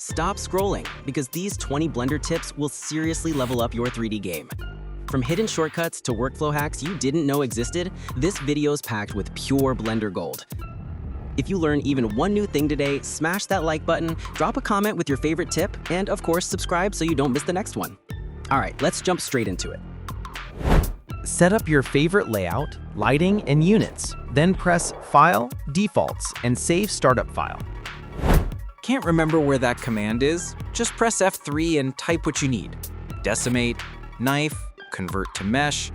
Stop scrolling, because these 20 Blender tips will seriously level up your 3D game. From hidden shortcuts to workflow hacks you didn't know existed, this video is packed with pure Blender gold. If you learn even one new thing today, smash that like button, drop a comment with your favorite tip, and of course subscribe so you don't miss the next one. All right, let's jump straight into it. Set up your favorite layout, lighting, and units. Then press File, Defaults, and save startup file. Can't remember where that command is? Just press F3 and type what you need. Decimate, knife, convert to mesh.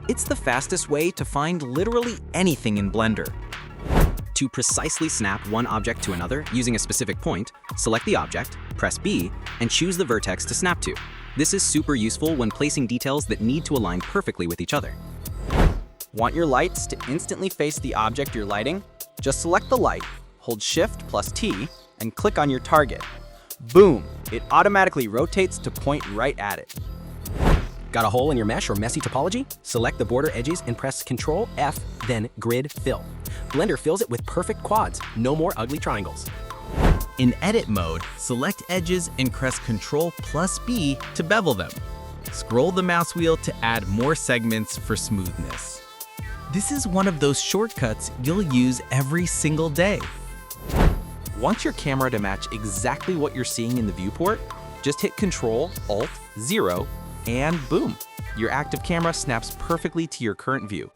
It's the fastest way to find literally anything in Blender. To precisely snap one object to another using a specific point, select the object, press B, and choose the vertex to snap to. This is super useful when placing details that need to align perfectly with each other. Want your lights to instantly face the object you're lighting? Just select the light, hold Shift plus T, and click on your target. Boom! It automatically rotates to point right at it. Got a hole in your mesh or messy topology? Select the border edges and press Ctrl F, then Grid Fill. Blender fills it with perfect quads, no more ugly triangles. In Edit mode, select edges and press Ctrl plus B to bevel them. Scroll the mouse wheel to add more segments for smoothness. This is one of those shortcuts you'll use every single day. Want your camera to match exactly what you're seeing in the viewport? Just hit Ctrl, Alt, 0, and boom! Your active camera snaps perfectly to your current view.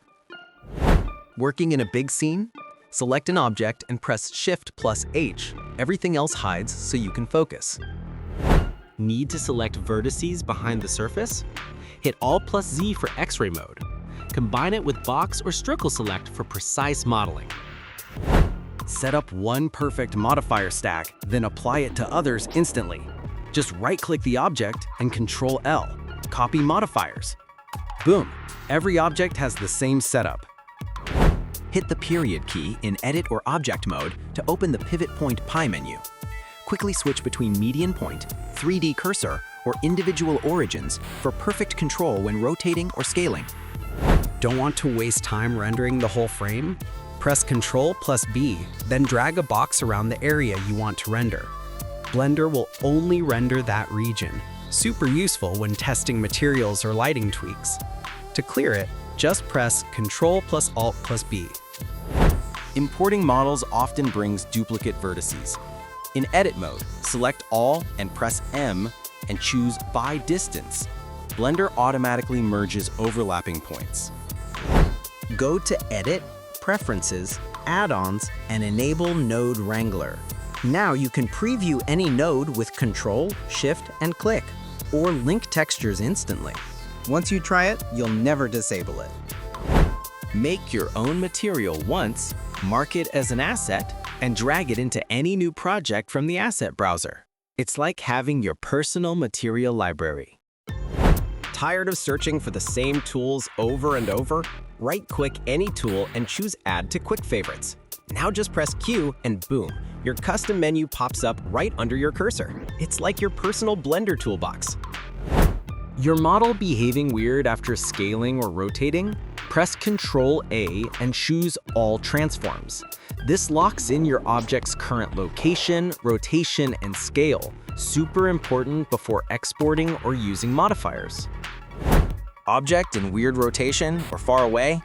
Working in a big scene? Select an object and press Shift plus H. Everything else hides so you can focus. Need to select vertices behind the surface? Hit Alt plus Z for X-ray mode. Combine it with Box or Strickle Select for precise modeling. Set up one perfect modifier stack, then apply it to others instantly. Just right-click the object and Ctrl L. Copy modifiers. Boom! Every object has the same setup. Hit the period key in Edit or Object mode to open the Pivot Point Pie menu. Quickly switch between Median Point, 3D Cursor, or Individual Origins for perfect control when rotating or scaling. Don't want to waste time rendering the whole frame? Press Ctrl plus B, then drag a box around the area you want to render. Blender will only render that region. Super useful when testing materials or lighting tweaks. To clear it, just press Ctrl plus Alt plus B. Importing models often brings duplicate vertices. In Edit mode, select All and press M and choose By Distance. Blender automatically merges overlapping points. Go to Edit, Preferences, Add-ons, and enable Node Wrangler. Now you can preview any node with Control, Shift, and click, or link textures instantly. Once you try it, you'll never disable it. Make your own material once, mark it as an asset, and drag it into any new project from the asset browser. It's like having your personal material library. Tired of searching for the same tools over and over? Right-click any tool and choose Add to Quick Favorites. Now just press Q and boom, your custom menu pops up right under your cursor. It's like your personal Blender toolbox. Your model behaving weird after scaling or rotating? Press Ctrl A and choose All Transforms. This locks in your object's current location, rotation, and scale. Super important before exporting or using modifiers. Object in weird rotation or far away?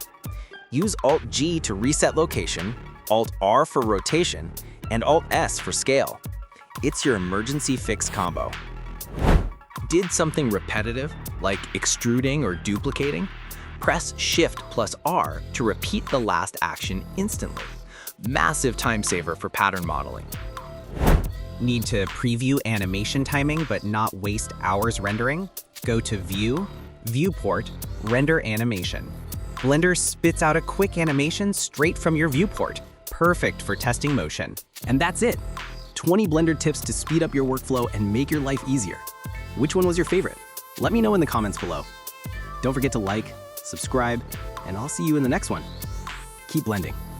Use Alt G to reset location, Alt R for rotation, and Alt S for scale. It's your emergency fix combo. Did something repetitive, like extruding or duplicating? Press Shift plus R to repeat the last action instantly. Massive time saver for pattern modeling. Need to preview animation timing but not waste hours rendering? Go to View, Viewport, Render Animation. Blender spits out a quick animation straight from your viewport, perfect for testing motion. And that's it. 20 Blender tips to speed up your workflow and make your life easier. Which one was your favorite? Let me know in the comments below. Don't forget to like, subscribe, and I'll see you in the next one. Keep blending.